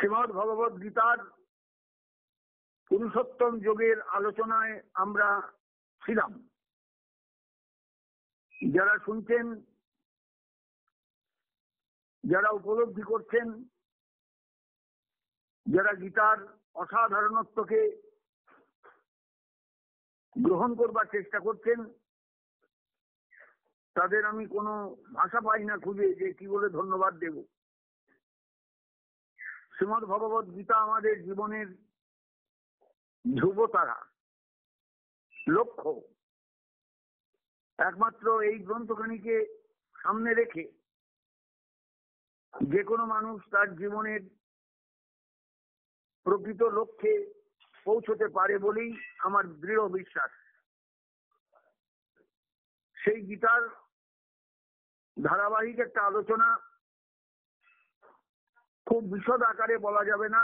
শ্রীমদ্ ভগবদ গীতার পুরুষোত্তম যোগের আলোচনায় আমরা ছিলাম। যারা শুনছেন, যারা উপলব্ধি করছেন, যারা গীতার অসাধারণত্বকে গ্রহণ করবার চেষ্টা করছেন, তাদের আমি কোনো ভাষা পাই না খুঁজে যে কি বলে ধন্যবাদ দেব। শ্রীমদ্ ভগবদ গীতা আমাদের জীবনের ধ্রুবতারা, লক্ষ্য। একমাত্র এই গ্রন্থখানিকে সামনে রেখে যে কোনো মানুষ তার জীবনের প্রকৃত লক্ষ্যে পৌঁছতে পারে বলেই আমার দৃঢ় বিশ্বাস। সেই গীতার ধারাবাহিক একটা আলোচনা, খুব বিশদ আকারে বলা যাবে না,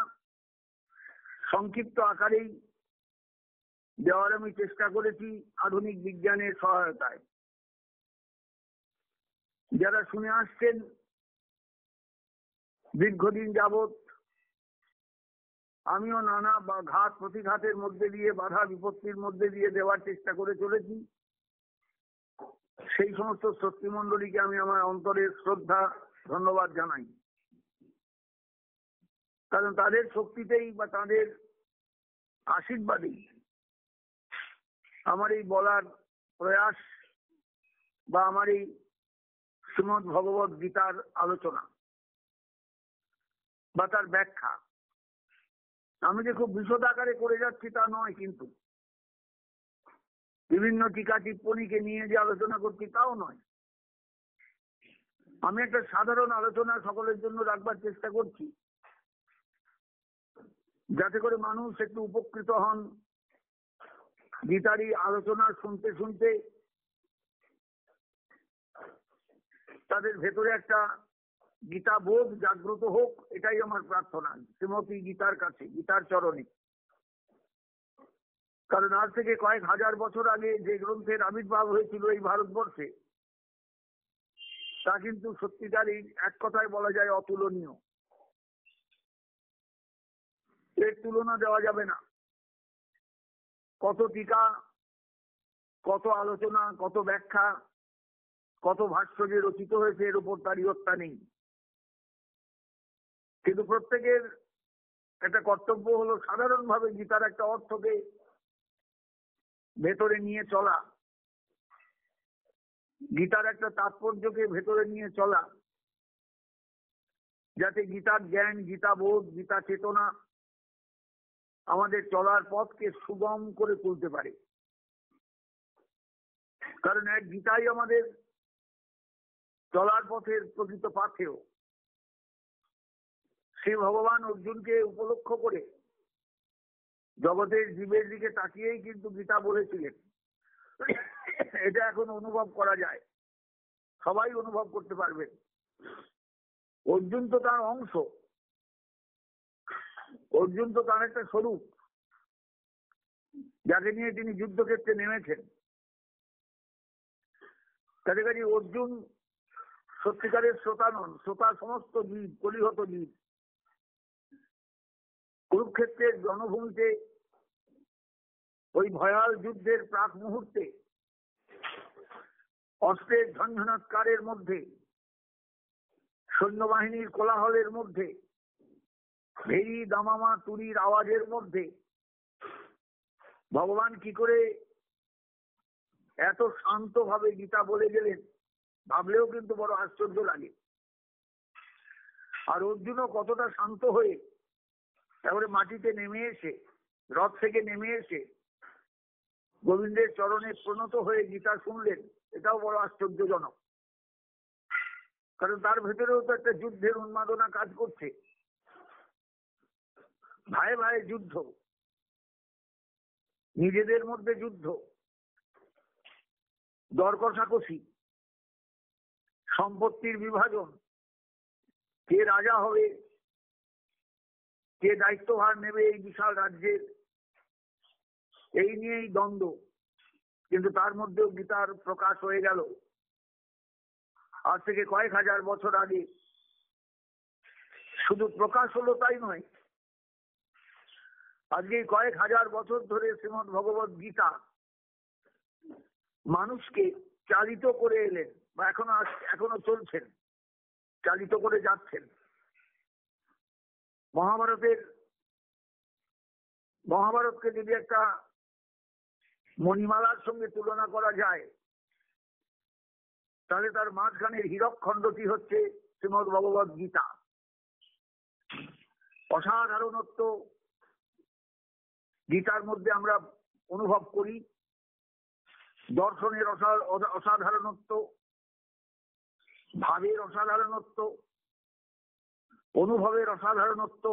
সংক্ষিপ্ত আকারেই দেওয়ার আমি চেষ্টা করেছি আধুনিক বিজ্ঞানের সহায়তায়। যারা শুনে আসছেন দীর্ঘদিন যাবৎ, আমিও নানা বা ঘাত প্রতিঘাতের মধ্যে দিয়ে, বাধা বিপত্তির মধ্যে দিয়ে দেওয়ার চেষ্টা করে চলেছি। সেই সমস্ত শক্তিমণ্ডলীকে আমি আমার অন্তরের শ্রদ্ধা ধন্যবাদ জানাই। কারণ তাদের শক্তিতেই বা তাদের আশীর্বাদেই আমার এই বলার প্রয়াস বা আমার এই শ্রীমদ্ ভগবদ গীতার আলোচনা বা তার ব্যাখ্যা। আমি যে খুব বিশদ আকারে করে যাচ্ছি তা নয়, কিন্তু বিভিন্ন টিকা টিপ্পণীকে নিয়ে যে আলোচনা করছি তাও নয়। আমি একটা সাধারণ আলোচনা সকলের জন্য রাখবার চেষ্টা করছি, যাতে করে মানুষ একটু উপকৃত হন। গীতারই আলোচনা শুনতে শুনতে তাদের ভেতরে একটা গীতা বোধ জাগ্রত হোক, এটাই আমার প্রার্থনা শ্রীমতী গীতার কাছে, গীতার চরণে। কারণ আজ থেকে কয়েক হাজার বছর আগে যে গ্রন্থের আবির্ভাব হয়েছিল এই ভারতবর্ষে, তা কিন্তু সত্যিকারই এক কথায় বলা যায় অতুলনীয়। এর তুলনা দেওয়া যাবে না। কত টিকা, কত আলোচনা, কত ব্যাখ্যা, কত ভাষ্য যে রচিত হয়েছে এর উপর তার ইয়ত্তা নেই। কিন্তু প্রত্যেকের একটা কর্তব্য হলো সাধারণভাবে গীতার একটা অর্থকে ভেতরে নিয়ে চলা, গীতার একটা তাৎপর্যকে ভেতরে নিয়ে চলা, যাতে গীতার জ্ঞান, গীতা বোধ, গীতা চেতনা আমাদের চলার পথকে সুগম করে তুলতে পারে। কারণ এক গীতাই আমাদের চলার পথের প্রকৃত পাথেয়। শ্রী ভগবান অর্জুনকে উপলক্ষ করে জগতের জীবের দিকে তাকিয়েই কিন্তু গীতা বলেছিলেন। এটা এখন অনুভব করা যায়, সবাই অনুভব করতে পারবেন। অর্জুন তো তার অংশ, অর্জুন তো তার একটা স্বরূপ, যাকে নিয়ে তিনি যুদ্ধক্ষেত্রে নেমেছেন। কাছাকাছি অর্জুন সত্যিকারের শ্রোতা নন, শ্রোতা সমস্ত জীব, কলিহত জীব। কুরুক্ষেত্রের জনভূমিতে ওই ভয়াল যুদ্ধের প্রাক মুহূর্তে অস্ত্রের ঝনঝনাৎকারের মধ্যে, সৈন্যবাহিনীর কোলাহলের মধ্যে, ভেরি দামামা তুরির আওয়াজের মধ্যে ভগবান কি করে এত শান্তভাবে গীতা বলে গেলেন, ভাবলেও কিন্তু বড় আশ্চর্য লাগে। আর অর্জুনও কতটা শান্ত হয়ে তারপরে মাটিতে নেমে এসে, রথ থেকে নেমে এসে গোবিন্দের চরণে প্রণত হয়ে গীতা শুনলেন, এটাও বড় আশ্চর্যজনক। কারণ তার ভেতরেও তো একটা যুদ্ধের উন্মাদনা কাজ করছে। ভাই ভাই যুদ্ধ, নিজেদের মধ্যে যুদ্ধ, দর কষাকষি, সম্পত্তির বিভাজন, কে রাজা হবে, কে দায়িত্বভার নেবে এই বিশাল রাজ্যের, এই নিয়েই দ্বন্দ্ব। কিন্তু তার মধ্যেও গীতার প্রকাশ হয়ে গেল আজ থেকে কয়েক হাজার বছর আগে শুধু প্রকাশ হলো তাই নয়, আজকে কয়েক হাজার বছর ধরে শ্রীমদ্ ভগবত গীতা মানুষকে চালিত করে এলেন, বা এখনো চলছেন, চালিত করে যাচ্ছেন। মহাভারতকে যদি একটা মণিমালার সঙ্গে তুলনা করা যায়, তাহলে তার মাঝখানের হীরক খণ্ডটি হচ্ছে শ্রীমদ্ ভগবত গীতা। অসাধারণত্ব গীতার মধ্যে আমরা অনুভব করি, দর্শনের অসাধারণত্ব, ভাবের অসাধারণত্ব, অনুভবের অসাধারণত্ব,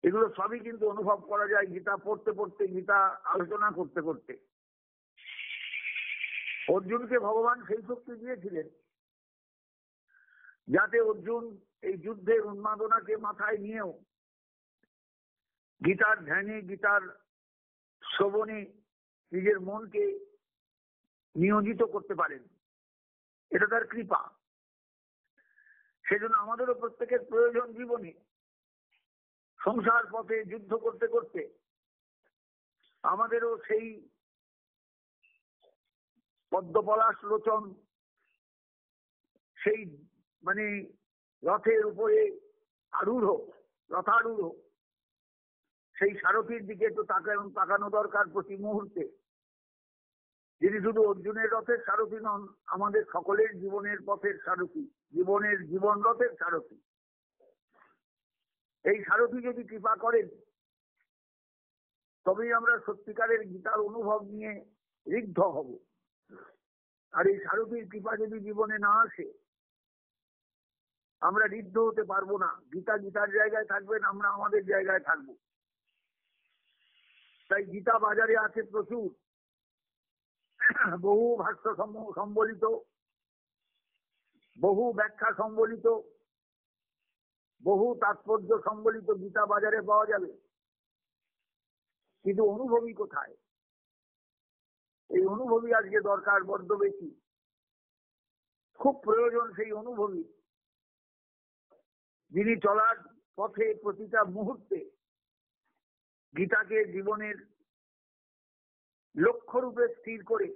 এগুলো সবই কিন্তু অনুভব করা যায় গীতা পড়তে পড়তে, গীতা আলোচনা করতে করতে। অর্জুনকে ভগবান সেই শক্তি দিয়েছিলেন যাতে অর্জুন এই যুদ্ধের উন্মাদনাকে মাথায় নিয়েও গীতার ধ্যানে, গীতার শ্রবণে নিজের মনকে নিয়োজিত করতে পারেন। এটা তার কৃপা। সেজন্য আমাদেরও প্রত্যেকের প্রয়োজন জীবনে সংসার পথে যুদ্ধ করতে করতে আমাদেরও সেই পদ্মপলাশ লোচন, সেই রথের উপরে রথারূঢ় সেই সারথীর দিকে একটু তাকানো দরকার প্রতি মুহূর্তে, যিনি শুধু অর্জুনের রথের সারথী নন, আমাদের সকলের জীবনের পথের সারথী, জীবন রথের সারথী। এই সারথী যদি কৃপা করেন, তবেই আমরা সত্যিকারের গীতার অনুভব নিয়ে ঋদ্ধ হব। আর এই সারথীর কৃপা যদি জীবনে না আসে, আমরা ঋদ্ধ হতে পারবো না। গীতা গীতার জায়গায় থাকবেন, আমরা আমাদের জায়গায় থাকবো। তাই গীতা বাজারে আছে প্রচুর, বহু ভাষ্য সম্বলিত, বহু ব্যাখ্যা সম্বলিত, বহু তাৎপর্য সম্বলিত গীতা বাজারে পাওয়া যাবে। কিন্তু অনুভবী কোথায়? এই অনুভবী আজকে দরকার বড্ড বেশি, খুব প্রয়োজন সেই অনুভবী, যিনি চলার পথে প্রতিটা মুহূর্তে গীতাকে জীবনের লক্ষ্য রূপে স্থির করে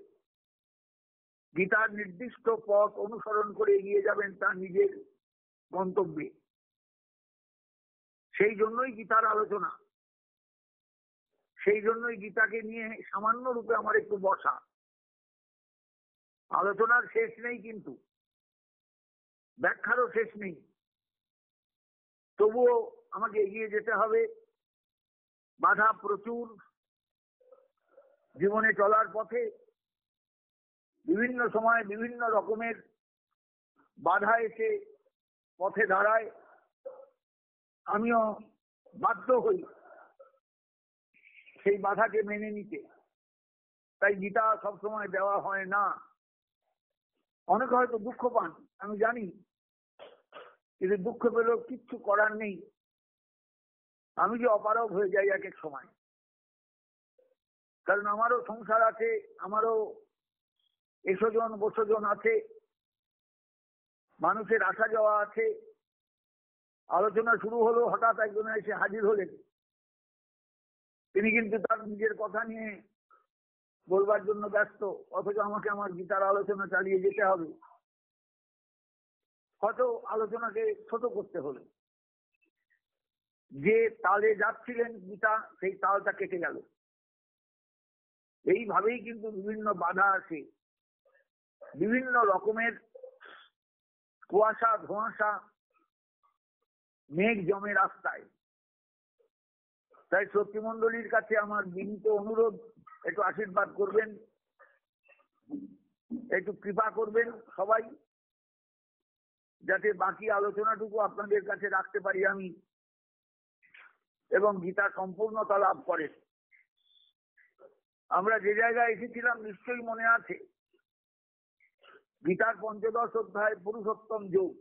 গীতার নির্দিষ্ট পথ অনুসরণ করে এগিয়ে যাবেন তার নিজের গন্তব্যে। সেই জন্যই গীতার আলোচনা, সেই জন্যই গীতাকে নিয়ে সামান্য রূপে আমার একটু বসা। আলোচনার শেষ নেই, কিন্তু ব্যাখ্যারও শেষ নেই। তবুও আমাকে এগিয়ে যেতে হবে। বাধা প্রচুর, জীবনে চলার পথে বিভিন্ন সময় বিভিন্ন রকমের বাধা এসে পথে দাঁড়ায়। আমিও বাধ্য হই সেই বাধাকে মেনে নিতে। তাই গীতা সবসময় দেওয়া হয় না। অনেকে হয়তো দুঃখ পান, আমি জানি, কিন্তু দুঃখ পেলেও কিচ্ছু করার নেই। আমি যে অপারগ হয়ে যাই এক এক সময়, কারণ আমারও সংসার আছে, আমারও এসোজন বসোজন আছে, মানুষের আসা যাওয়া আছে। আলোচনা শুরু হলো, হঠাৎ একজন এসে হাজির হলেন, তিনি কিন্তু তার নিজের কথা নিয়ে বলবার জন্য ব্যস্ত, অথচ আমাকে আমার গীতার আলোচনা চালিয়ে যেতে হবে। হয়তো আলোচনাকে ছোট করতে হলো, যে তালে যাচ্ছিলেন গীতা, সেই তালটা কেটে গেল। এইভাবেই কিন্তু বিভিন্ন বাধা আসে, বিভিন্ন রকমের কুয়াশা ধোঁয়াশা মেঘ জমে রাস্তায়। তাই শ্রোতৃমণ্ডলীর কাছে আমার বিনীত অনুরোধ, একটু আশীর্বাদ করবেন, একটু কৃপা করবেন সবাই, যাতে বাকি আলোচনাটুকু আপনাদের কাছে রাখতে পারি আমি, এবং গীতা সম্পূর্ণতা লাভ করেন। আমরা যে জায়গায় এসেছিলাম নিশ্চয়ই মনে আছে, গীতার ৫ম অধ্যায় পুরুষোত্তম যোগ।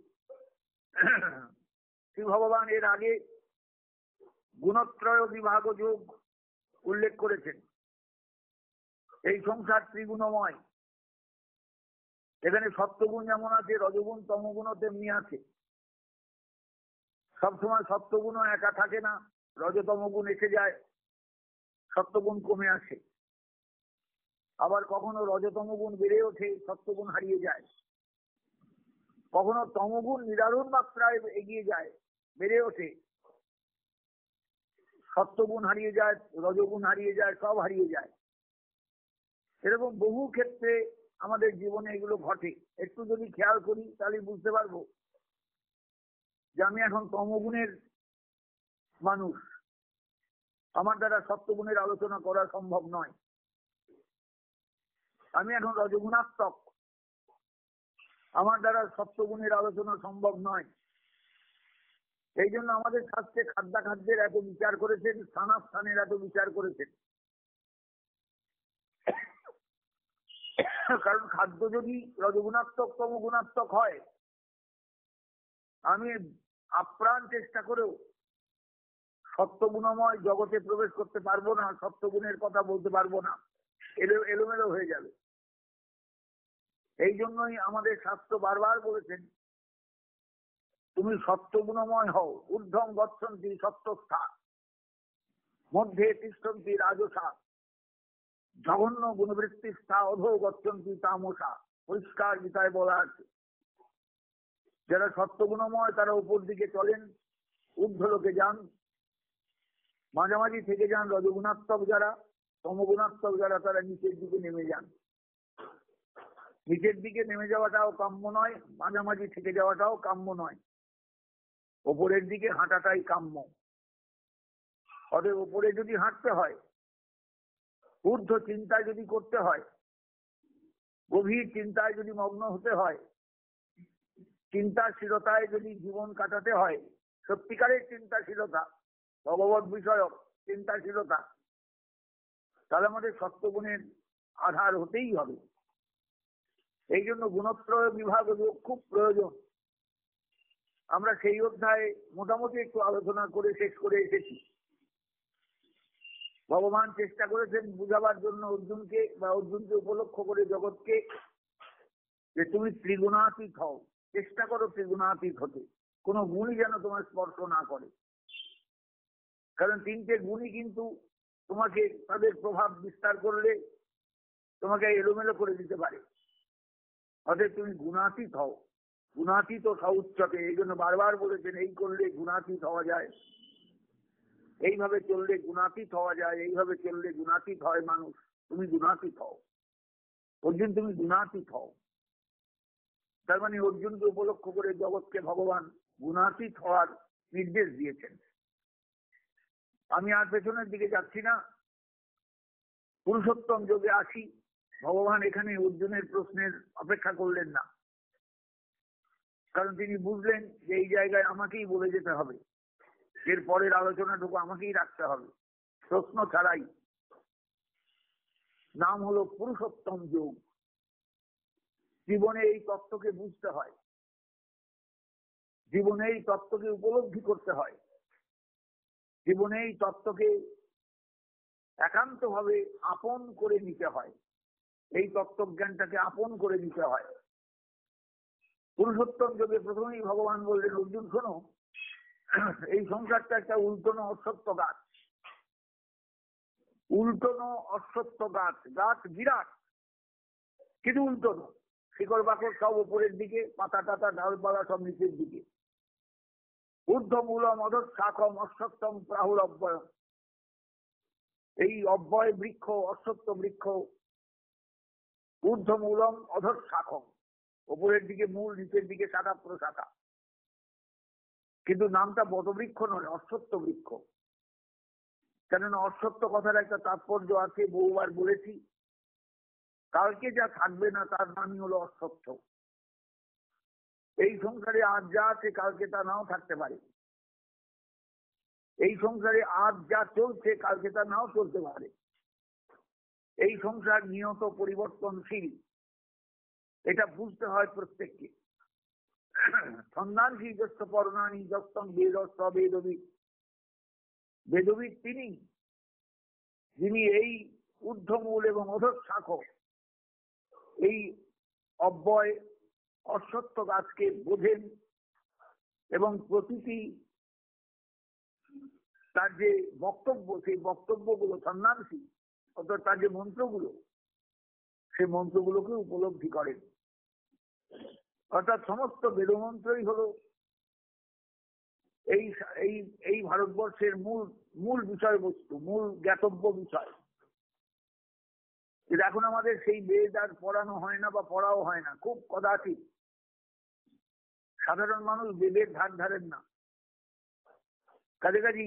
শ্রী ভগবান এর আগে গুণত্রয় বিভাগ যোগ উল্লেখ করেছেন। এই সংসার ত্রিগুণময়, এখানে সত্যগুণ যেমন আছে, রজগুণ তমগুণও তেমনি আছে। সবসময় সত্যগুণও একা থাকে না, রজতম গুণ এসে যায়, সত্যগুণ কমে আসে। আবার কখনো রজতম গুণ বেড়ে ওঠে, সত্যগুণ হারিয়ে যায়। কখনো তমগুণ নিদারুণ মাত্রায় এগিয়ে যায়, বেড়ে ওঠে, সত্যগুণ হারিয়ে যায়, রজগুণ হারিয়ে যায়, সব হারিয়ে যায়। এরকম বহু ক্ষেত্রে আমাদের জীবনে এগুলো ঘটে। একটু যদি খেয়াল করি তাহলে বুঝতে পারবো যে আমি এখন তমগুণের মানুষ, আমার দ্বারা সত্যগুণের আলোচনা করা সম্ভব নয়। আমি এখন রজগুণাত্মক, আমার দ্বারা সত্যগুণের আলোচনা সম্ভব নয়। এই জন্য আমাদের শাস্ত্রে খাদ্যাখাদ্যের এত বিচার করেছেন, স্থানাস্থানের এত বিচার করেছেন। কারণ খাদ্য যদি রজগুণাত্মক তমগুণাত্মক হয়, আমি আপ্রাণ চেষ্টা করেও সত্যগুণময় জগতে প্রবেশ করতে পারবো না, সত্যগুণের কথা বলতে পারবো না, এলোমেলো হয়ে যাবে। এই জন্যই আমাদের শাস্ত্র বারবার বলেছেন, তুমি সত্যগুণময় হও। ঊর্ধ্বং গচ্ছন্তি সত্যস্থা, মধ্যে তিষ্ঠন্তি রাজসা, জঘন্য গুণবৃত্তিস্থা অধো গচ্ছন্তি তামসা। পরিষ্কার গীতায় বলা আছে, যারা সত্যগুণময় তারা উপর দিকে চলেন, ঊর্ধ্ব লোকে যান, মাঝামাঝি থেকে যান রজগুণাত্মক যারা, তমগুণাত্মক যারা তারা নিচের দিকে নেমে যান। নিচের দিকে নেমে যাওয়াটাও কাম্য নয়, মাঝামাঝি থেকে যাওয়াটাও কাম্য নয়, ওপরের দিকে হাঁটাটাই কাম্য। অতএব ওপরে যদি হাঁটতে হয়, ঊর্ধ্ব চিন্তায় যদি করতে হয়, গভীর চিন্তায় যদি মগ্ন হতে হয়, চিন্তাশীলতায় যদি জীবন কাটাতে হয়, সত্যিকারের চিন্তাশীলতা, ভগবত বিষয়ক চিন্তাশীলতা, তাহলে আমাদের সত্যগুণের আধার হতেই হবে। এই জন্য গুণত্রয় বিভাগ খুব প্রয়োজন। আমরা সেই অধ্যায়ে মোটামুটি একটু আলোচনা করে শেষ করে এসেছি। ভগবান চেষ্টা করেছেন বুঝাবার জন্য অর্জুনকে, বা অর্জুনকে উপলক্ষ করে জগৎকে, যে তুমি ত্রিগুণাতীত হও, চেষ্টা করো ত্রিগুণাতীত হতে, কোনো গুণই যেন তোমার স্পর্শ না করে। কারণ তিনটে গুণই কিন্তু তোমাকে তাদের প্রভাব বিস্তার করলে তোমাকে এলোমেলো করে দিতে পারে। অতএব তুমি গুণাতীত হও, গুণাতীত সউচ্চতে। এই জন্য বারবার বলেছেন, এই করলে গুণাতীত হওয়া যায়, এইভাবে চললে গুণাতীত হওয়া যায়, এইভাবে চললে গুণাতীত হয় মানুষ। তুমি গুণাতীত হও অর্জুন, তুমি গুণাতীত হও। তার মানে অর্জুনকে উপলক্ষ করে জগৎকে ভগবান গুণাতীত হওয়ার নির্দেশ দিয়েছেন। আমি আর পেছনের দিকে যাচ্ছি না, পুরুষোত্তম যোগে আসি। ভগবান এখানে অর্জুনের প্রশ্নের অপেক্ষা করলেন না, কারণ তিনি বুঝলেন যে এই জায়গায় আমাকেই বলে যেতে হবে, এর পরের আলোচনাটুকু আমাকেই রাখতে হবে প্রশ্ন ছাড়াই। নাম হলো পুরুষোত্তম যোগ। জীবনে এই তত্ত্বকে বুঝতে হয়, জীবনে এই তত্ত্বকে উপলব্ধি করতে হয়, জীবনে এই তত্ত্বকে একান্তভাবে আপন করে নিতে হয়, এই তত্ত্বজ্ঞানটাকে আপন করে নিতে হয়। পুরুষোত্তম যোগে প্রথমেই ভগবান বললেন, অর্জুন শোনো, এই সংসারটা একটা উল্টোনো অশ্বত্থ গাছ, উল্টোনো অশ্বত্থ গাছ। গাছ বিরাট, কিন্তু উল্টোনো, শিকড় বাকড় সব উপরের দিকে, পাতা টাতা ডালপালা সব নিচের দিকে। ঊর্ধ্বমূলম অধঃ শাখম অশ্বত্থম প্রাহুর অব্যয়ম। এই অব্যয় বৃক্ষ, অশ্বত্থ বৃক্ষ, ঊর্ধ্বমূলম অধঃ শাখম, উপরের দিকে মূল, নিচের দিকে শাখা প্রশাখা। কিন্তু নামটা বটবৃক্ষ নয়, অশ্বত্থ বৃক্ষ। কেননা অশ্বত্থ কথার একটা তাৎপর্য আছে, বহুবার বলেছি। কালকে যা থাকবে না তার নামই হলো অশ্বত্থ। এই সংসারে আজ যা আছে কালকে তা নাও থাকতে পারে, এই সংসারে আজ যা চলছে কালকে তা নাও চলতে পারে। এই সংসার নিয়ত পরিবর্তনশীল, এটা বুঝতে হয় প্রত্যেককে। ছন্দাংশী যস্য পর্ণানি যস্তং বেদ স বেদবিদ। বেদবিদ তিনি, যিনি এই ঊর্ধ্বমূল এবং অধঃ শাখ, এই অব্যয় অশ্বত্থ গাছকে বোঝেন এবং প্রতিটি তার যে বক্তব্য, সেই বক্তব্যগুলো সন্ন্যাসী, অর্থাৎ তার যে মন্ত্রগুলো, সেই মন্ত্রগুলোকে উপলব্ধি করেন। অর্থাৎ সমস্ত বেদমন্ত্রই হলো এই এই এই ভারতবর্ষের মূল বিষয়বস্তু, মূল জ্ঞাতব্য বিষয়। এখন আমাদের সেই বেদ আর পড়ানো হয় না বা পড়াও হয় না, খুব কদাচিৎ। সাধারণ মানুষ বেদের ধার ধারেন না। কাছাকাছি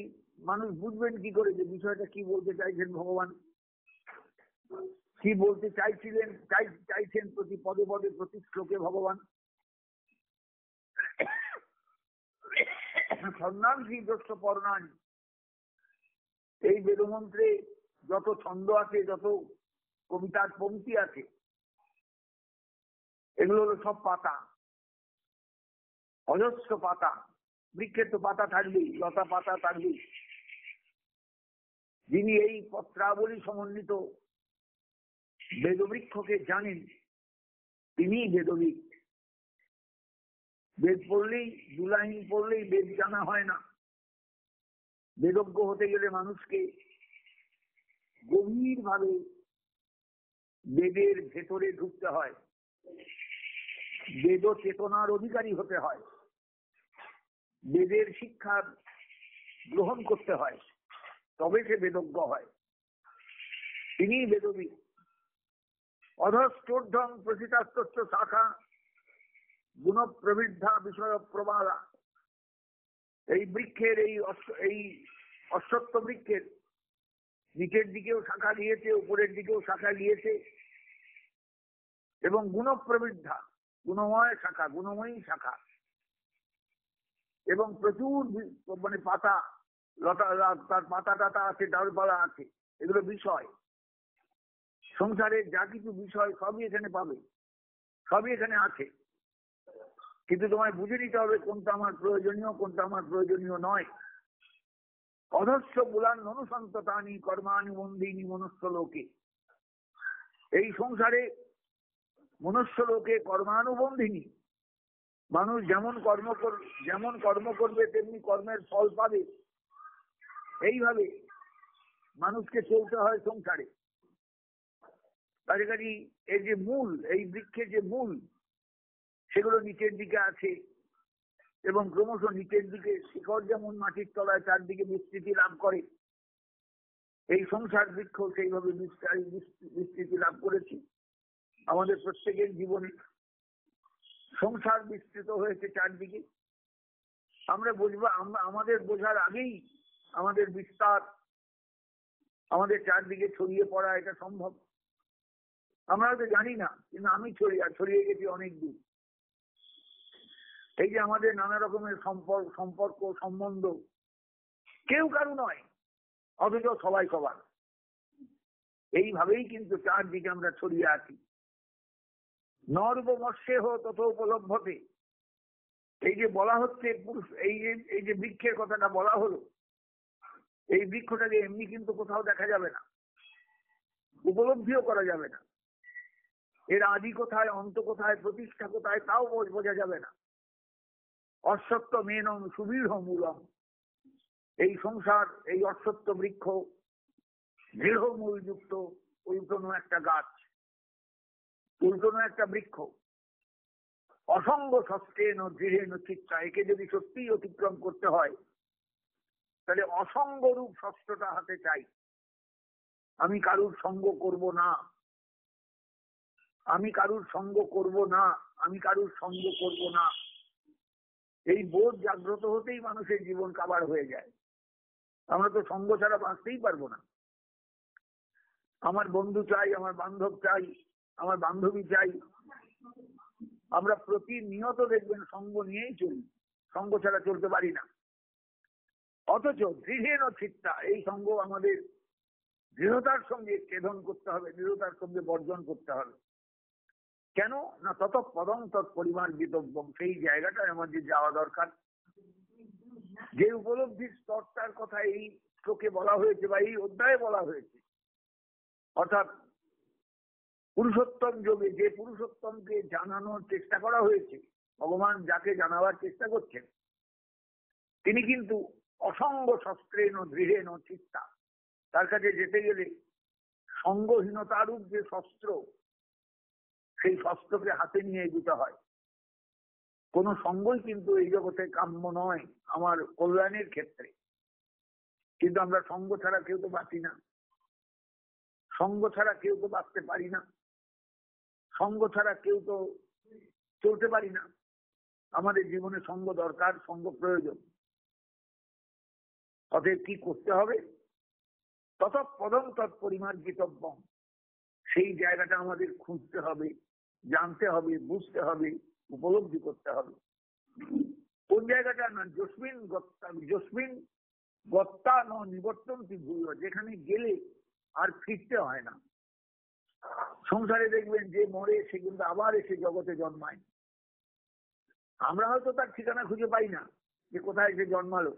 মানুষ বুঝবেন কি করে যে বিষয়টা কি বলতে চাইছেন ভগবান, কি বলতে চাইছেন প্রতি পদে পদে প্রতি শ্লোকে ভগবান। সন্ন্যাসী দোষ পর্ণানি, এই বেদমন্ত্রে যত ছন্দ আছে, যত কবিতার পংক্তি আছে, এগুলো হলো সব পাতা, অজস্র পাতা। বৃক্ষের তো পাতা থাকবেই, লতা পাতা থাকবেই। যিনি এই পত্রাবলী সমন্বিত বেদবৃক্ষকে জানেন, তিনিই বেদবিদ। বেদ পড়লেই, 2 লাইন পড়লেই বেদ জানা হয় না। বেদজ্ঞ হতে গেলে মানুষকে গভীরভাবে বেদের ভেতরে ঢুকতে হয়, বেদ চেতনার অধিকারী হতে হয়, বেদের শিক্ষা গ্রহণ করতে হয়, তবে সে বেদজ্ঞ হয়। তিনিই বেদবিদ। অধস্তূর্ধ্বং প্রসিতাস্তস্য শাখা গুণ প্রবৃদ্ধা বিষয় প্রবালা। এই বৃক্ষের এই অশ্বত্থ বৃক্ষের নিচের দিকেও শাখা গিয়েছে, উপরের দিকেও শাখা গিয়েছে, এবং গুণ প্রবৃদ্ধা, গুণময় শাখা, গুণময়ী শাখা, এবং প্রচুর মানে পাতা, লতা, তার পাতা টাতা আছে, ডালপালা আছে। এগুলো বিষয়, সংসারের যা কিছু বিষয় সবই এখানে পাবে, সবই এখানে আছে। কিন্তু তোমায় বুঝে নিতে হবে কোনটা আমার প্রয়োজনীয়, কোনটা আমার প্রয়োজনীয় নয়। অধস্য বুলান অনুসন্ততানি কর্মানি বন্দিনী মনুষ্য লোকে। এই সংসারে মনুষ্য লোকে কর্মানুবন্ধিনী, মানুষ যেমন কর্ম করবে তেমনি কর্মের ফল পাবে। এইভাবে মানুষকে চলতে হয় সংসারে। কাছাকাছি এই যে মূল, এই বৃক্ষের যে মূল, সেগুলো নিচের দিকে আছে, এবং ক্রমশ নিচের দিকে শিকড় যেমন মাটির তলায় চারদিকে বিস্তৃতি লাভ করে, এই সংসার বৃক্ষ সেইভাবে বিস্তৃতি লাভ করেছে। আমাদের প্রত্যেকের জীবনে সংসার বিস্তৃত হয়েছে চারদিকে। আমরা বুঝবো, আমাদের বোঝার আগেই আমাদের বিস্তার আমাদের চারদিকে ছড়িয়ে পড়া এটা সম্ভব। আমরা তো জানি না, কিন্তু আমি ছড়িয়ে গেছি অনেক দূর। এই যে আমাদের নানা রকমের সম্পর্ক সম্বন্ধ, কেউ কারু নয়, অথচ সবাই সবার। এইভাবেই কিন্তু চারদিকে আমরা ছড়িয়ে আছি। নর্বমস্যে হো তত উপলব্ধতে। এই যে বলা হচ্ছে পুরুষ, এই যে বৃক্ষের কথাটা বলা হলো, এই বৃক্ষটাকে এমনি কিন্তু কোথাও দেখা যাবে না, উপলব্ধিও করা যাবে না। এর আদি কোথায়, অন্ত কোথায়, প্রতিষ্ঠা কোথায়, তাও বোঝা যাবে না। অশ্বত্থ মেনম সুদৃঢ় মূলম। এই সংসার, এই অশ্বত্থ বৃক্ষ দৃঢ় মূলযুক্ত উল্টোনো একটা গাছ, উল্টোনো একটা বৃক্ষ। অসঙ্গ ষষ্ঠেন দৃঢ়েন চিত্তা। একে যদি সত্যিই অতিক্রম করতে হয়, তাহলে অসঙ্গ রূপ ষষ্ঠটা হাতে চাই। আমি কারুর সঙ্গ করব না, আমি কারুর সঙ্গ করব না, আমি কারুর সঙ্গ করব না। এই বোধ জাগ্রত হতেই মানুষের জীবন কাবার হয়ে যায়। আমরা তো সঙ্গ ছাড়া বাঁচতেই পারবো না। আমার বন্ধু চাই, আমার বান্ধব চাই, আমার বান্ধবী চাই। আমরা প্রতিনিয়ত দেখবেন সঙ্গ নিয়েই চলি, সঙ্গ ছাড়া চলতে পারি না। অথচ দৃঢ়েন চিত্তা, এই সঙ্গ আমাদের দৃঢ়তার সঙ্গে ছেদন করতে হবে, দৃঢ়তার সঙ্গে বর্জন করতে হবে। কেন না, তত পদং তৎ পরিমার্জিতব্যম, সেই জায়গাটায় আমাদের যাওয়া দরকার। যে উপলব্ধির স্তরটার কথা এই শ্লোকে বলা হয়েছে বা এই অধ্যায়ে বলা হয়েছে, অর্থাৎ পুরুষোত্তম যোগে যে পুরুষোত্তমকে জানানোর চেষ্টা করা হয়েছে, ভগবান যাকে জানাবার চেষ্টা করছেন, তিনি কিন্তু অসঙ্গ শস্ত্রেণ দৃঢ়েণ চিত্তা। তার কাছে যেতে গেলে সঙ্গহীনতারূপ যে শস্ত্র, সেই শস্ত্রকে হাতে নিয়ে এগোতে হয়। কোন সঙ্গই কিন্তু এই জগতে কাম্য নয় আমার কল্যাণের ক্ষেত্রে। কিন্তু আমরা সঙ্গ ছাড়া কেউ তো বাঁচি না, সঙ্গ ছাড়া কেউ তো বাঁচতে পারি না, সঙ্গ ছাড়া কেউ তো চলতে পারি না। আমাদের জীবনে সঙ্গ দরকার, সঙ্গ প্রয়োজন। অতএব কি করতে হবে? ততঃপদং তৎপরিমার্জিতব্যং। সেই জায়গাটা আমাদের খুঁজতে হবে, জানতে হবে, বুঝতে হবে, উপলব্ধি করতে হবে। কোন জায়গাটা? না যস্মিন গত্তা ন নিবর্তন্তি ভূয়, যেখানে গেলে আর ফিরতে হয় না। সংসারে দেখবেন যে মরে সে কিন্তু আবার এসে জগতে জন্মায়। আমরা হয়তো তার ঠিকানা খুঁজে পাই না যে কোথায় সে জন্মালো,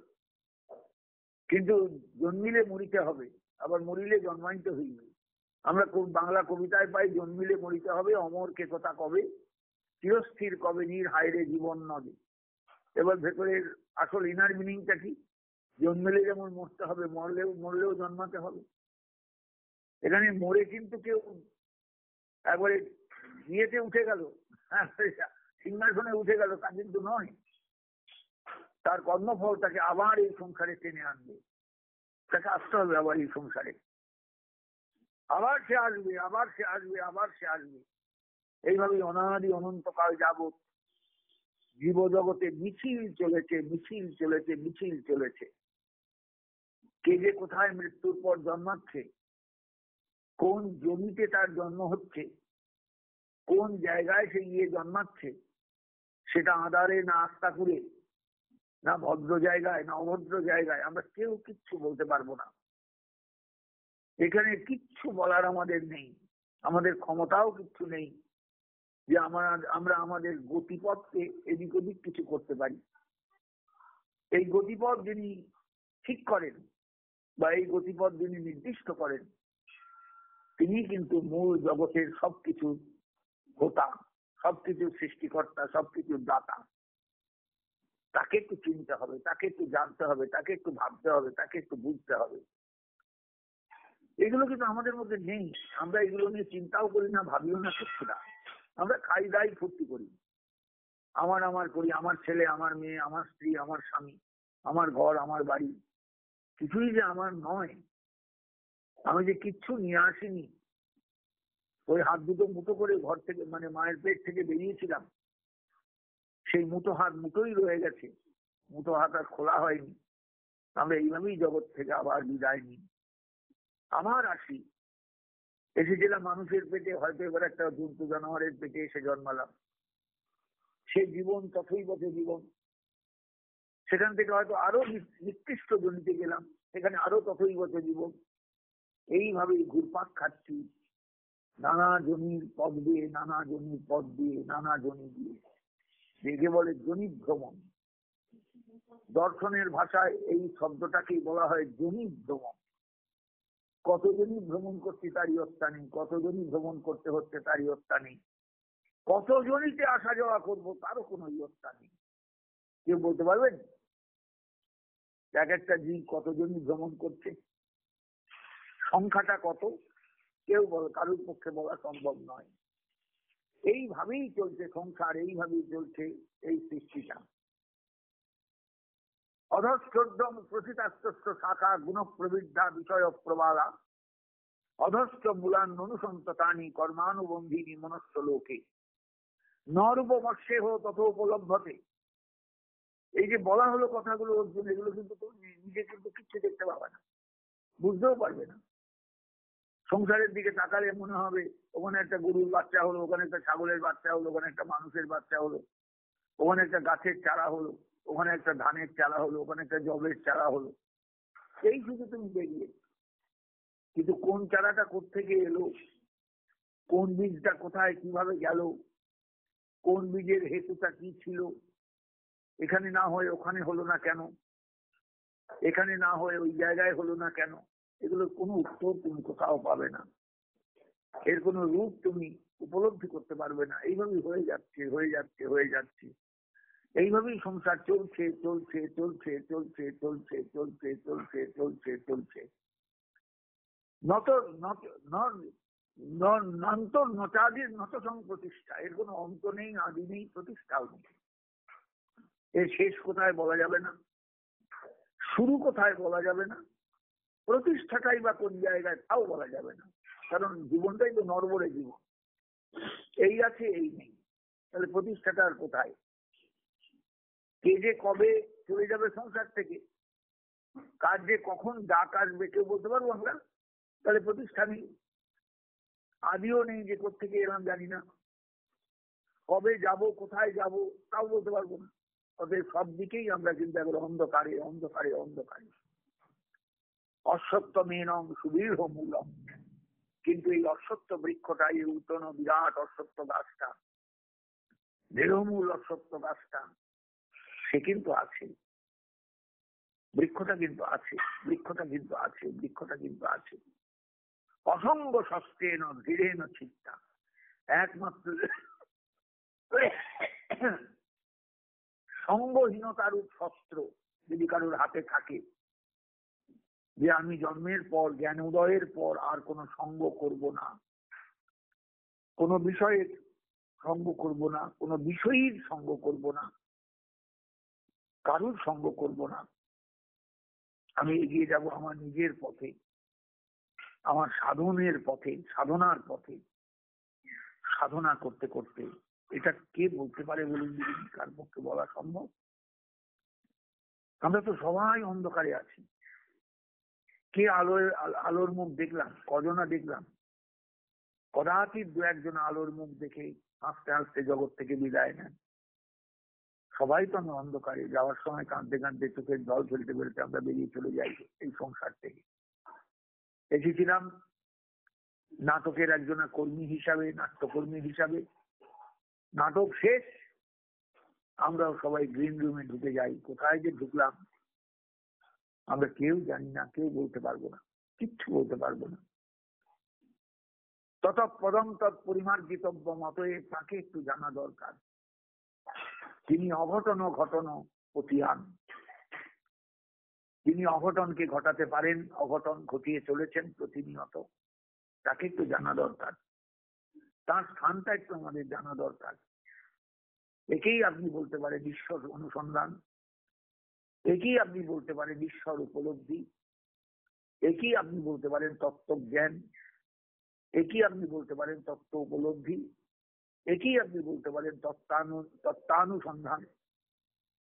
কিন্তু জন্মিলে মরিতে হবে, আবার মরিলে জন্মাইতে হইবে। আমরা বাংলা কবিতায় পাই, জন্মিলে মরিতে হবে, অমর কে কথা কবে, চিরস্থির কবে নীর হায়রে জীবন নদে। এবার ভেতরের আসল ইনার মিনিংটা কি? জন্মিলে যেমন মরতে হবে, মরলেও জন্মাতে হবে। এখানে মরে কিন্তু কেউ একবারে বিয়েতে উঠে গেল, সিংহাসনে উঠে গেল, তা কিন্তু নয়। তার কর্মফল তাকে আবার এই সংসারে টেনে আনবে, তাকে আসতে হবে আবার এই সংসারে, আবার সে আসবে, আবার সে আসবে, আবার সে আসবে। এইভাবে অনাদি অনন্তকাল যাবৎ জীব জগতে মিছিল চলেছে, মিছিল চলেছে, মিছিল চলেছে। কে যে কোথায় মৃত্যুর পর জন্মাচ্ছে, কোন জমিতে তার জন্ম হচ্ছে, কোন জায়গায় সে গিয়ে জন্মাচ্ছে, সেটা আদারে না আস্তাকুরে, না ভদ্র জায়গায় না অভদ্র জায়গায়, আমরা কেউ কিচ্ছু বলতে পারবো না। এখানে কিচ্ছু বলার আমাদের নেই, আমাদের ক্ষমতাও কিচ্ছু নেই যে আমরা আমাদের গতিপথকে এদিক ওদিক কিছু করতে পারি। এই গতিপথ যিনি ঠিক করেন বা এই গতিপথ যিনি নির্দিষ্ট করেন, তিনি কিন্তু মূল জগতের সবকিছু হোতা, সবকিছু সৃষ্টিকর্তা, সবকিছুর দাতা। তাকে একটু চিনতে হবে, তাকে একটু জানতে হবে, তাকে একটু ভাবতে হবে, তাকে একটু বুঝতে হবে। এগুলো কিন্তু আমাদের মধ্যে নেই। আমরা এগুলো নিয়ে চিন্তাও করি না, ভাবিও না, কিচ্ছু না। আমরা খাই দাই ফুর্তি করি, আমার করি, আমার ছেলে, আমার মেয়ে, আমার স্ত্রী, আমার স্বামী, আমার ঘর, আমার বাড়ি, কিছুই যে আমার নয়। আমি যে কিচ্ছু নিয়ে আসিনি, ওই হাত দুটো মুঠো করে ঘর থেকে, মানে মায়ের পেট থেকে বেরিয়েছিলাম, সেই মুঠো হাত মুঠোই রয়ে গেছে, মুঠো হাত আর খোলা হয়নি। আমরা এইভাবেই জগৎ থেকে আবার বিদায় নিই। আমার আসি, এসেছিলাম মানুষের পেটে, হয়তো এবার একটা জন্তু জানোয়ারের পেটে এসে জন্মালাম, সে জীবন তথই পথে জীবন। সেখান থেকে হয়তো আরো নিকৃষ্ট জনিতে গেলাম, সেখানে আরো তথই পথে জীবন। এইভাবেই ঘুরপাক খাচ্ছি নানা জনির পথ দিয়ে, নানা জনির পথ দিয়ে, নানা জনি দিয়ে। একে বলে জনি ভ্রমণ। দর্শনের ভাষায় এই শব্দটাকেই বলা হয় জনি ভ্রমণ। কতজনই ভ্রমণ করছি তারই অত্যা নেই, কতজনই ভ্রমণ করতে হচ্ছে তারই অত্যা নেই, কতজনিতে আসা যাওয়া করবো তারও কোনো অত্যা নেই। কেউ বলতে পারবেন এক একটা জীব কতজনই ভ্রমণ করছে, সংখ্যাটা কত? কেউ কারোর পক্ষে বলা সম্ভব নয়। এইভাবেই চলছে সংসার, এইভাবেই চলছে এই সৃষ্টিটা। অধশ্চর্যম প্রসিতাস্ত্র শাখা গুণ প্রবৃদ্ধা বিষয় প্রবালা, অধশ্চ মূলান অনুসন্ততানি কর্মানুবন্ধিনী মনস্য লোকে নরূপমস্যেহ তথোপলভ্যতে। এই যে বলা হলো কথাগুলো অর্জুন, এগুলো কিন্তু তুমি নিজে কিন্তু কিচ্ছু দেখতে পাবে না, বুঝতেও পারবে না। সংসারের দিকে তাকালে মনে হবে ওখানে একটা গরুর বাচ্চা হলো, ওখানে একটা ছাগলের বাচ্চা হলো, ওখানে একটা মানুষের বাচ্চা হলো, ওখানে একটা গাছের চারা হলো, ওখানে একটা ধানের চারা হলো, ওখানে একটা জবের চারা হলো, এই শুধু তুমি দেখলে। কিন্তু কোন চারাটা কোত্থেকে এলো, কোন বীজটা কোথায় কিভাবে গেল, কোন বীজের হেতুটা কি ছিল, এখানে না হয়ে ওখানে হলো না কেন, এখানে না হয়ে ওই জায়গায় হলো না কেন, এগুলোর কোনো উত্তর তুমি কোথাও পাবে না। এর কোনো রূপ তুমি উপলব্ধি করতে পারবে না। এইভাবেই হয়ে যাচ্ছে, হয়ে যাচ্ছে, হয়ে যাচ্ছে। এইভাবেই সংসার চলছে চলছে চলছে চলছে চলছে চলছে চলছে চলছে চলছে। নত নত নন্ত নচাদির নত প্রতিষ্ঠা, এর কোনো অন্ত নেই, আদি নেই, প্রতিষ্ঠাও নেই। এর শেষ কোথায় বলা যাবে না, শুরু কোথায় বলা যাবে না, প্রতিষ্ঠাটাই বা কোন জায়গায় তাও বলা যাবে না। কারণ জীবনটাই তো নরবরে জীবন, এই আছে এই নেই, তাহলে প্রতিষ্ঠাটা আর কোথায়? কে যে কবে চলে যাবে সংসার থেকে, কার যে কখন ডাক আসবে কেউ বলতে পারবো আমরা? তাহলে প্রতিষ্ঠা নেই, আদিও নেই, যে কোত্থেকে এলাম জানি না, কবে যাব কোথায় যাব তাও বলতে পারবো না। অতএব সব দিকেই আমরা কিন্তু একবার অন্ধকারে অন্ধকারে অন্ধকারে। অশ্বত্থ মেনং সুদীর্ঘ মূলম, কিন্তু এই অশ্বত্থ বৃক্ষটা, এই উত্তন বিরাট অশ্বত্থ গাছটা, দৃঢ়মূল অশ্বত্থ গাছটা, সে কিন্তু আছে, বৃক্ষটা কিন্তু আছে, বৃক্ষটা কিন্তু আছে, বৃক্ষটা কিন্তু আছে। অসঙ্গ শস্ত্রেন দৃঢ়েন চিত্তা, একমাত্র সঙ্গহীনতার শস্ত্র যদি কারোর হাতে থাকে, যে আমি জন্মের পর জ্ঞান উদয়ের পর আর কোনো সঙ্গ করব না, কোনো বিষয়ের সঙ্গ করব না, কোনো বিষয়ীর সঙ্গ করব না, কারুর সঙ্গ করব না, আমি এগিয়ে যাব আমার নিজের পথে, আমার সাধনের পথে, সাধনার পথে, সাধনা করতে করতে। এটা কে বলতে পারে বলুন? কার পক্ষে বলা সম্ভব? আমরা তো সবাই অন্ধকারে আছি। কে আলোর মুখ দেখলাম? কজনা দেখলাম? কদাচিৎ দু একজন আলোর মুখ দেখে হাসতে হাসতে জগৎ থেকে বিদায় নেন। সবাই তো আমরা অন্ধকারে, যাওয়ার সময় কাঁদতে কাঁদতে চোখের জল ফেলতে ফেলতে আমরা বেরিয়ে চলে যাই এই সংসার থেকে। এসেছিলাম নাটকের একজন কর্মী হিসাবে, নাট্যকর্মী হিসাবে, নাটক শেষ, আমরাও সবাই গ্রিন রুমে ঢুকে যাই। কোথায় যে ঢুকলাম আমরা কেউ জানি না, কেউ বলতে পারবো না, কিচ্ছু বলতে পারবো না। তৎপদং তৎপরিমার্জিতব্য মতে, তাকে একটু জানা দরকার। তিনি অঘটন ঘটন প্রতিহান, তিনি অঘটনকে ঘটাতে পারেন, অঘটন ঘটিয়ে চলেছেন প্রতিনিয়ত, তাকে একটু জানা দরকার, তার স্থানটা একটু আমাদের জানা দরকার। একেই আপনি বলতে পারেন ঈশ্বর অনুসন্ধান, একেই আপনি বলতে পারেন ঈশ্বর উপলব্ধি, একই আপনি বলতে পারেন তত্ত্বজ্ঞান, একই আপনি বলতে পারেন তত্ত্ব উপলব্ধি, একই আপনি বলতে পারেন তত্ত্বানুসন্ধান,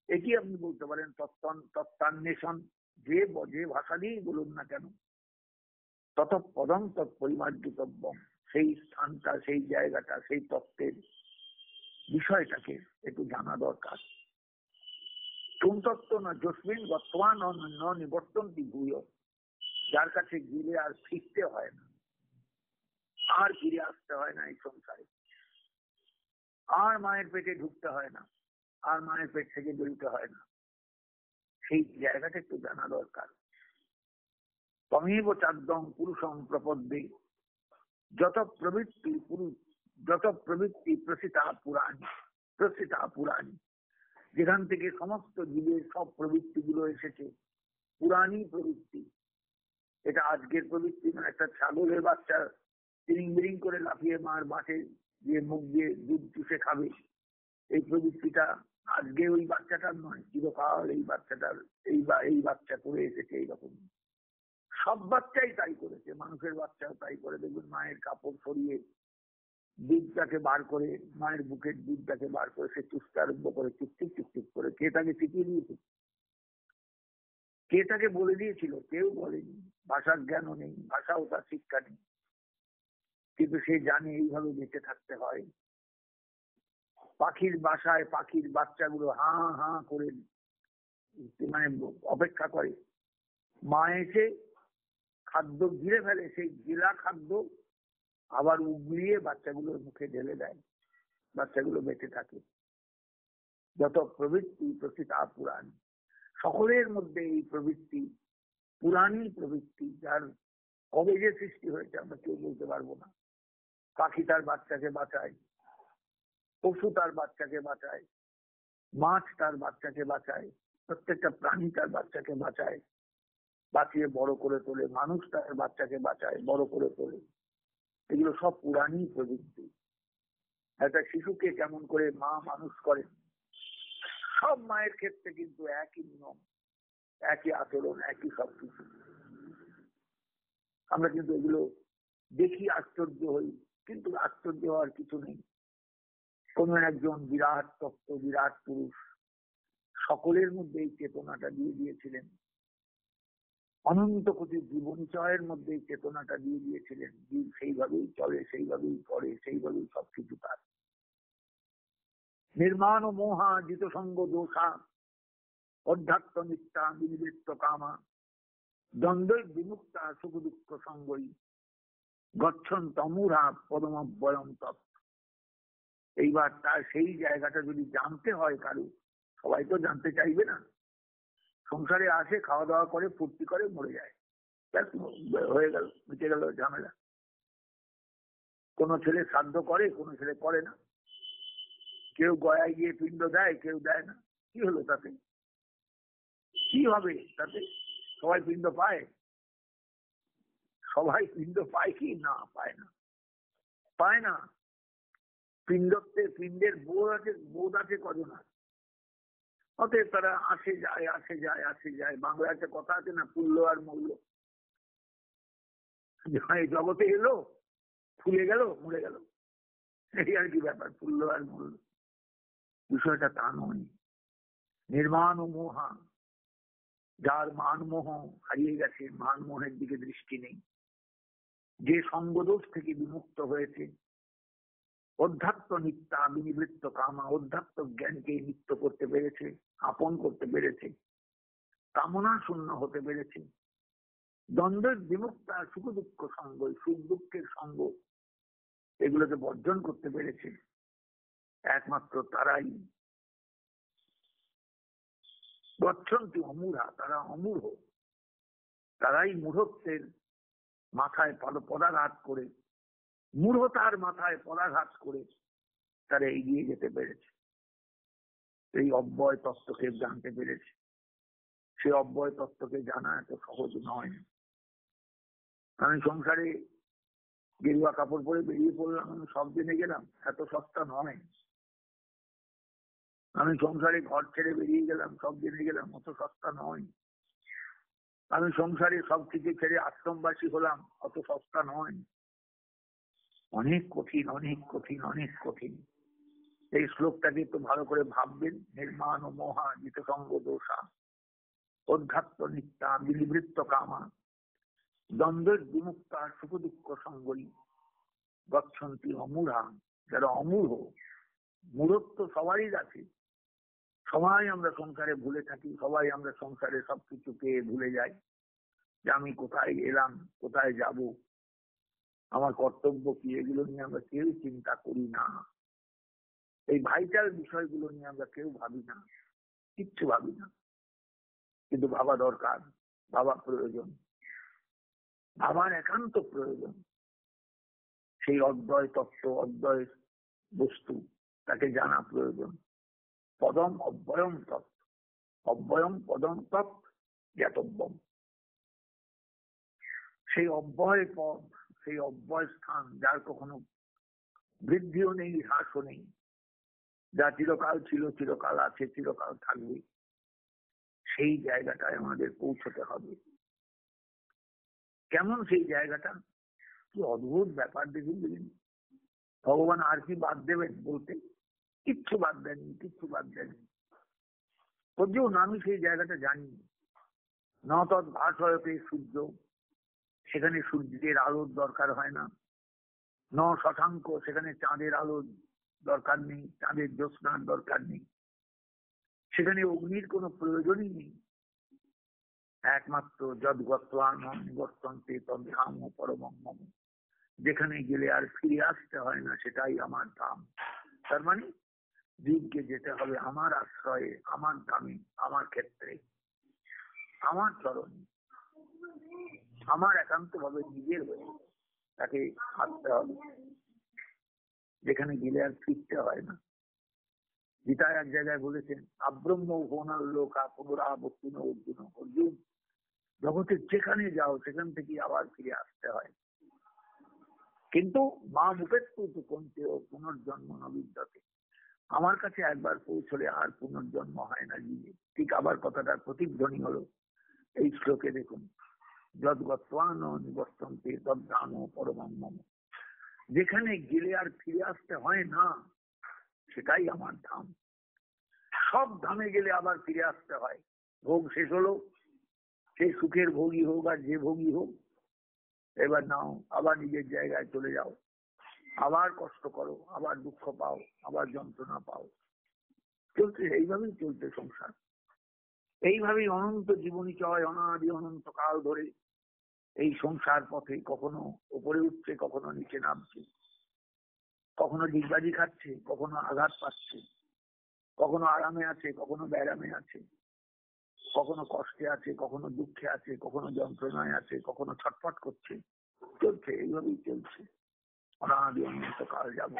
একই আপনি বলতে পারেন তত্ত্বান্বেষণ। যে ভাষা দিয়েই বলুন না কেন, তৎপদং তৎপরিমার্জিতব্যম, সেই স্থানটা, সেই জায়গাটা, সেই তত্ত্বের বিষয়টাকে একটু জানা দরকার। কোন তত্ত্ব না যস্মিন বর্তমান নিবর্তন্তি ভূয়, যার কাছে গিয়ে আর ফিরতে হয় না, আর ফিরে আসতে হয় না এই সংসারে, আর মায়ের পেটে ঢুকতে হয় না, আর মায়ের পেট থেকে বেরোতে হয় না, সেই জায়গাটা একটু জানা দরকার। তমেব চাদ্দং পুরুষং প্রপদ্যে, যত প্রবৃত্তি প্রসিতা পুরাণী, যেখান থেকে সমস্ত জীবের সব প্রবৃত্তি গুলো এসেছে, পুরাণী প্রবৃত্তি। এটা আজকের প্রবৃত্তি না। একটা ছাগলের বাচ্চা তিরিং বিরিং করে লাফিয়ে মার বাঁটে দিয়ে মুখ দিয়ে দুধ চুষে খাবে, এই প্রবৃত্তিটা আজকে ওই বাচ্চাটার নয়, চিরকাল এই বাচ্চাটার এই বাচ্চা করে এসেছে এইরকম। সব বাচ্চাই তাই করেছে, মানুষের বাচ্চাও তাই করে। দেখুন, মায়ের কাপড় সরিয়ে দুধটাকে বার করে, মায়ের বুকের দুধটাকে বার করে সে চুষতে আরম্ভ করে, চুপচুপ চুপচুপ করে। কে তাকে শিখিয়ে দিয়েছে? কে তাকে বলে দিয়েছিল? কেউ বলেনি। ভাষার জ্ঞানও নেই, ভাষাও তার শিক্ষা নেই, কিন্তু সে জানে এইভাবে বেঁচে থাকতে হয়। পাখির বাসায় পাখির বাচ্চাগুলো হাঁ হাঁ করে মানে অপেক্ষা করে, মা এসে খাদ্য গিলে ফেলে, সেই গিলা খাদ্য আবার উগলিয়ে বাচ্চাগুলোর মুখে ঢেলে দেয়, বাচ্চাগুলো বেঁচে থাকে। যত প্রবৃত্তি প্রসিতা পুরাণী, সকলের মধ্যে এই প্রবৃত্তি পুরাণী প্রবৃত্তি, যার কবে যে সৃষ্টি হয়েছে আমরা কেউ বলতে পারবো না। পাখি তার বাচ্চাকে বাঁচায়, পশু তার বাচ্চাকে বাঁচায়, মাছ তার বাচ্চাকে বাঁচায়, প্রত্যেকটা প্রাণী তার বাচ্চাকে বাঁচায়, বাঁচিয়ে বড় করে তোলে, মানুষ তার বাচ্চাকে বাঁচায়, বড় করে তোলে। এগুলো সব পুরাণী প্রযুক্তি। একটা শিশুকে কেমন করে মা মানুষ করে, সব মায়ের ক্ষেত্রে কিন্তু একই নিয়ম, একই আচরণ, একই সবকিছু। আমরা কিন্তু এগুলো দেখি, আশ্চর্য হই, কিন্তু আশ্চর্য হওয়ার কিছু নেই। কোন একজন বিরাট তত্ত্ব, বিরাট পুরুষ সকলের মধ্যে এই চেতনাটা দিয়ে দিয়েছিলেন, অনন্ত কোটি জীবনচয়ের মধ্যে এই চেতনাটা দিয়ে দিয়েছিলেন। জীব সেইভাবেই চলে, সেইভাবেই করে, সেইভাবেই সবকিছু তার। নির্মাণ ও মোহা জিত সঙ্গ দোষা অধ্যাত্ম নিত্যা বিনিবৃত্ত কামা দ্বন্দ্ব বিমুক্তা সুখ দুঃখ সঙ্গই গচ্ছন তমুরা পরমব্যয়ম তত্ত্ব। এইবার তার সেই জায়গাটা যদি জানতে হয় কারু, সবাই তো জানতে চাইবে না। সংসারে আসে, খাওয়া দাওয়া করে, ফুর্তি করে, মরে যায়, হয়ে গেল, মিটে গেল ঝামেলা। কোনো ছেলে শ্রাদ্ধ করে, কোনো ছেলে করে না। কেউ গয়ায় গিয়ে পিণ্ড দেয়, কেউ দেয় না। কি হলো তাতে? কি হবে তাতে? সবাই পিণ্ড পায়? সবাই পিণ্ড পায় কি? না, পায় না, পায় না। পিণ্ডের বোধ আছে কজন আছে। অতএব তারা আসে যায়, আসে যায়, আসে যায়। বাংলায় একটা কথা আছে না, ফুলল আর মূল্য। জগতে এলো, ফুলে গেল, মরে গেল, এই আর কি ব্যাপার, ফুলল আর মূল্য। বিষয়টা তা নয়। নির্মাণ ও মোহা, যার মানমোহ হারিয়ে গেছে, মানমোহের দিকে দৃষ্টি নেই, যে সঙ্গদোষ থেকে বিমুক্ত হয়েছে, অধ্যাত্ম নিত্যা বিনিবৃত্ত কামা, অধ্যাত্ম জ্ঞানকে নিত্য করতে পেরেছে, আপন করতে পেরেছে, কামনা শূন্য হতে পেরেছে, দ্বন্দ্বের বিমুক্তা সুখ দুঃখ সঙ্গ, সুখ দুঃখের সঙ্গ এগুলোকে বর্জন করতে পেরেছে, একমাত্র তারাই। গচ্ছন্তি অমূঢ়া, তারা অমূঢ়, তারাই মূঢ়ত্বের মাথায় পদাঘাত করে, মূঢ়তার মাথায় পদাঘাত করে তারা এগিয়ে যেতে পেরেছে, এই অব্যয় তত্ত্বকে জানতে পেরেছে। সে অব্যয় তত্ত্বকে জানা এত সহজ নয়। আমি সংসারে গেরুয়া কাপড় পরে বেরিয়ে পড়লাম, আমি সব জেনে গেলাম, এত সস্তা নয়। আমি সংসারে ঘর ছেড়ে বেরিয়ে গেলাম, সব জেনে গেলাম, অত সস্তা নয়। আমি সংসারে সবকিছু ছেড়ে আশ্রমবাসী হলাম, অত সস্তা নয়। অনেক কঠিন, অনেক কঠিন, অনেক কঠিন। এই শ্লোকটাকে একটু ভালো করে ভাববেন। নির্মাণ ও মোহা জিত সঙ্গ দোষা অধ্যাত্ম নিত্যা বিনিবৃত্ত কামা দ্বন্দ্বের বিমুক্তা সুখ দুঃখ সঙ্গই গচ্ছন্তি অমূঢ়া, যারা অমূঢ়। মূঢ়ত্ব সবারই আছে, সবাই আমরা সংসারে ভুলে থাকি, সবাই আমরা সংসারে সবকিছু পেয়ে ভুলে যাই যে আমি কোথায় এলাম, কোথায় যাব, আমার কর্তব্য কি, এগুলো নিয়ে আমরা কেউ চিন্তা করি না। এই ভাইটাল বিষয়গুলো নিয়ে আমরা কেউ ভাবি না, কিচ্ছু ভাবি না। কিন্তু ভাবা দরকার, ভাবা প্রয়োজন, ভাবার একান্ত প্রয়োজন। সেই অদ্বয় তত্ত্ব, অদ্বয় বস্তু, তাকে জানা প্রয়োজন। পদম অব্যয়ম তত্ত্ব, অব্যয়ম পদম তত্ত্ব জ্ঞাতব্যম। সেই অব্যয় পদ, সেই অব্যয় স্থান, যার কখনো বৃদ্ধিও নেই, হ্রাসও নেই, যা চিরকাল ছিল, চিরকাল আছে, চিরকাল থাকবে, সেই জায়গাটায় আমাদের পৌঁছতে হবে। কেমন সেই জায়গাটা? কি অদ্ভুত ব্যাপার দেখুন। ভগবান আর কি বাদ দেবেন বলতে? কিচ্ছু বাদ দেননি, কিচ্ছু বাদ দেননি। অর্জুন, আমি সেই জায়গাটা জানি। ন তৎ ভাসয়তে সূর্য, সেখানে সূর্যের আলোর দরকার হয় না। ন শশাঙ্ক, সেখানে চাঁদের আলোর দরকার নেই, চাঁদের জ্যোৎস্নার দরকার নেই। সেখানে অগ্নির কোনো প্রয়োজনই নেই। একমাত্র যদ্গত্বানবর্তন্তে তদ্ধাম পরমং মম, যেখানে গেলে আর ফিরে আসতে হয় না, সেটাই আমার ধাম। তার মানে জীবকে যেতে হবে আমার আশ্রয়ে, আমার ধামে, আমার ক্ষেত্রে, আমার চরণে, আমার একান্ত ভাবে নিজের হয়ে তাকে আসতে হবে, যেখানে গেলে আর ফিরতে হয় না। গীতা এক জায়গায় বলেছেন, আব্রহ্ম ভুবনাল্লোকা পুনরাবর্তিন অর্জুন। অর্জুন, জগতের যেখানে যাও সেখান থেকে আবার ফিরে আসতে হয়, কিন্তু মা মুপেত্তু কন্তেও পুনর্জন্ম নবিদ্যতে। আমার কাছে একবার পৌঁছলে আর পুনর্জন্ম হয় না জীবে। ঠিক আবার কথাটার প্রতিধ্বনি হলো এই শ্লোকে দেখুন, যদ্গত্বান নিবর্তন্তে তদ্ধাম পরমম মম। যেখানে গেলে আর ফিরে আসতে হয় না সেটাই আমার ধাম। সব ধামে গেলে আবার ফিরে আসতে হয়। ভোগ শেষ হলো, সেই সুখের ভোগী হোক আর যে ভোগী হোক, এবার নাও আবার নিজের জায়গায় চলে যাও, আবার কষ্ট করো, আবার দুঃখ পাও, আবার যন্ত্রণা পাও। চলছে এইভাবেই, চলছে সংসার। এইভাবেই অনন্ত জীবনী চয় অনাদি অনন্ত কাল ধরে এই সংসার পথে কখনো উপরে উঠছে, কখনো নিচে নামছে, কখনো ডিগবাজি খাচ্ছে, কখনো আঘাত পাচ্ছে, কখনো আরামে আছে, কখনো ব্যারামে আছে, কখনো কষ্টে আছে, কখনো দুঃখে আছে, কখনো যন্ত্রণায় আছে, কখনো ছটফট করছে। চলছে, এইভাবেই চলছে অনাদি অনন্ত কাল যাব।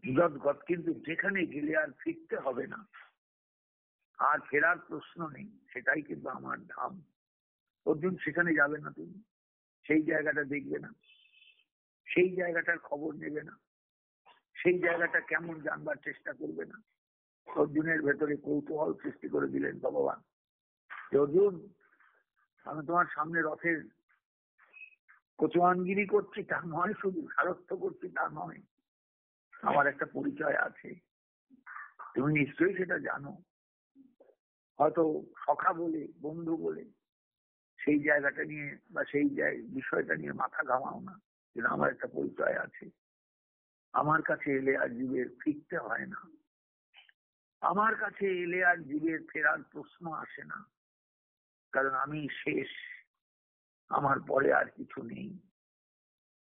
জগৎ, কিন্তু যেখানে গেলে আর ফিরতে হবে না, আর ফেরার প্রশ্ন নেই, সেটাই কিন্তু আমার ধাম। অর্জুন, সেখানে যাবে না তুমি, সেই জায়গাটা দেখবে না, সেই জায়গাটার খবর নেবে না, সেই জায়গাটা কেমন জানবার চেষ্টা করবে না। অর্জুনের ভেতরে কৌতূহল সৃষ্টি করে দিলেন ভগবান, যে অর্জুন, আমি তোমার সামনে রথের কোচওয়ানগিরি করছি তা নয়, শুধু সারথ্য করছি তা নয়, আমার একটা পরিচয় আছে, তুমি নিশ্চয়ই সেটা জানো। হয়তো সখা বলে, বন্ধু বলে সেই জায়গাটা নিয়ে বা সেই বিষয়টা নিয়ে মাথা ঘামাও না, যে আমার একটা পরিচয় আছে। আমার কাছে এলে আর জীবের ফিরতে হয় না, আমার কাছে এলে আর জীবের ফেরার প্রশ্ন আসে না, কারণ আমি শেষ, আমার পরে আর কিছু নেই।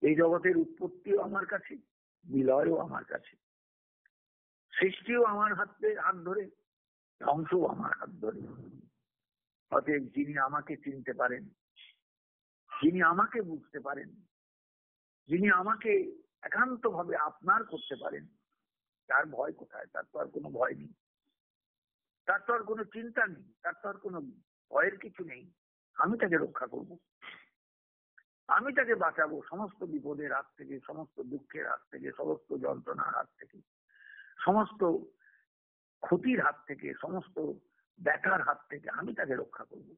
এই জগতের উৎপত্তিও আমার কাছে, বিলয়ও আমার কাছে, সৃষ্টিও আমার হাত ধরে, ধ্বংসও আমার হাত ধরে। অতএব যিনি আমাকে চিনতে পারেন, যিনি আমাকে বুঝতে পারেন, যিনি আমাকে একান্ত ভাবে আপনার করতে পারেন, তার ভয় কোথায়? তার তো আর কোনো ভয় নেই, তার তো আর কোনো চিন্তা নেই, তার তো আর কোনো ভয়ের কিছু নেই। আমি তাকে রক্ষা করব, আমি তাকে বাঁচাবো সমস্ত বিপদের হাত থেকে, সমস্ত দুঃখের হাত থেকে, সমস্ত যন্ত্রণার হাত থেকে, সমস্ত ক্ষতির হাত থেকে, সমস্ত ব্যথার হাত থেকে আমি তাকে রক্ষা করব।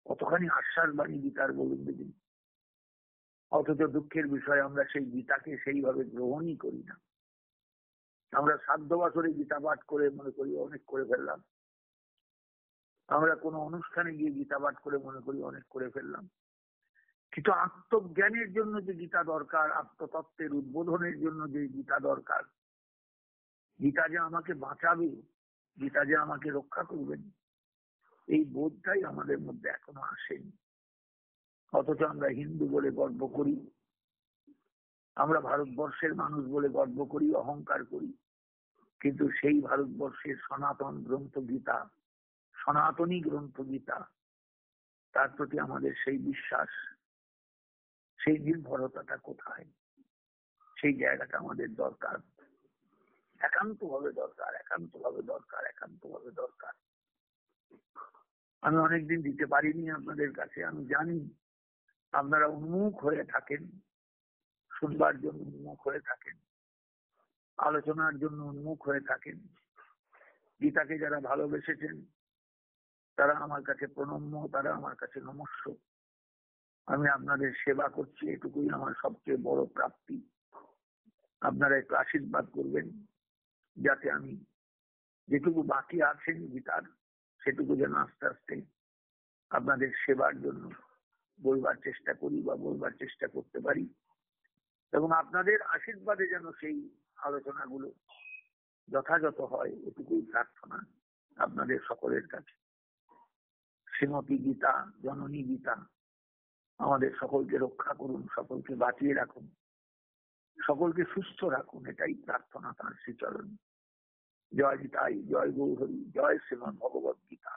কতখানি আশ্বাস বাণী গীতার বলুন দিদি। অথচ দুঃখের বিষয়ে আমরা সেই গীতাকে সেইভাবে গ্রহণই করি না। আমরা সাধ্য বছরে গীতা পাঠ করে মনে করি অনেক করে ফেললাম, আমরা কোনো অনুষ্ঠানে গিয়ে গীতা পাঠ করে মনে করি অনেক করে ফেললাম। কিন্তু আত্মজ্ঞানের জন্য যে গীতা দরকার, আত্মতত্ত্বের উদ্বোধনের জন্য যে গীতা দরকার, গীতা যে আমাকে বাঁচাবে, গীতা যে আমাকে রক্ষা করবেন, এই বোধটাই আমাদের মধ্যে এখনো আসেনি। অথচ আমরা হিন্দু বলে গর্ব করি, আমরা ভারতবর্ষের মানুষ বলে গর্ব করি, অহংকার করি, কিন্তু সেই ভারতবর্ষের সনাতন গ্রন্থ গীতা, সনাতনী গ্রন্থ গীতা, তার প্রতি আমাদের সেই বিশ্বাস, সেই নির্ভরতাটা কোথায়? সেই জায়গাটা আমাদের দরকার, একান্তভাবে দরকার, একান্তভাবে দরকার, একান্তভাবে দরকার। আমি অনেকদিন দিতে পারিনি আপনাদের কাছে, আমি জানি আপনারা উন্মুখ হয়ে থাকেন, শুনবার জন্য উন্মুখ হয়ে থাকেন, আলোচনার জন্য উন্মুখ হয়ে থাকেন। গীতাকে যারা ভালোবেসেছেন তারা আমার কাছে প্রণম্য, তারা আমার কাছে নমস্য। আমি আপনাদের সেবা করছি, এটুকুই আমার সবচেয়ে বড় প্রাপ্তি। আপনারা একটু আশীর্বাদ করবেন যাতে আমি যেটুকু বাকি আছেন গীতার, সেটুকু যেন আস্তে আস্তে আপনাদের সেবার জন্য বলবার চেষ্টা করি বা বলবার চেষ্টা করতে পারি, এবং আপনাদের আশীর্বাদে যেন সেই আলোচনাগুলো যথাযথ হয়, এটুকুই প্রার্থনা আপনাদের সকলের কাছে। শ্রীমতী গীতা, জননী গীতা আমাদের সকলকে রক্ষা করুন, সকলকে বাঁচিয়ে রাখুন, সকলকে সুস্থ রাখুন, এটাই প্রার্থনা তার শ্রীচরণে। জয় গীতাই, জয় গৌরী, জয় শ্রীমদ্ ভগবত গীতা।